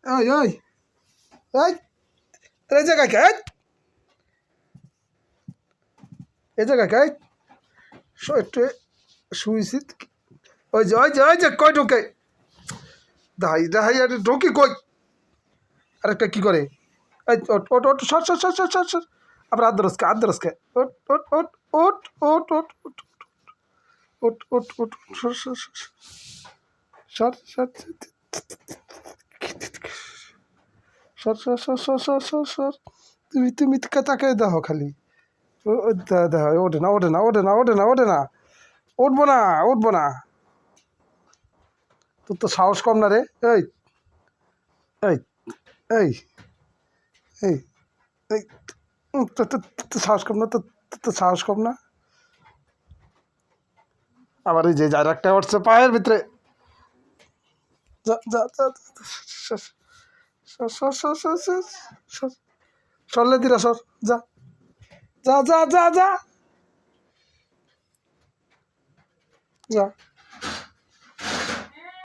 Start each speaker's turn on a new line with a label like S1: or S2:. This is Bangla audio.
S1: ওই ওই এই এই জায়গায় কে এই জায়গায় কে একটু শুয়েছি ওই যে কই ঢোকে দাহাই দাহাই আরে ঢোকি কই আরেকটা কি করে এই ওট ওট ওট সর সর সর সর সর সর আবার আদরসকে ওট ওট ওট ওট ওট ওট ওট ওট ওট ওট সর সর সর সর সর সর সর সর সর সর সর সর তুমি তাকে দেখো খালি দেখো ওঠে না ওঠে না ওঠে না ওঠে না ওঠে না উঠবো না উঠবো না তোর তো সাহস কম না রে এই এই এই এই এই তোর সাহস কম না তোর সাহস কম না আবার এই যে যার একটা উঠছে পায়ের ভিতরে যা যা যা সর সর সর সর সর সর সরলে দিরা সর যা যা যা যা যা যা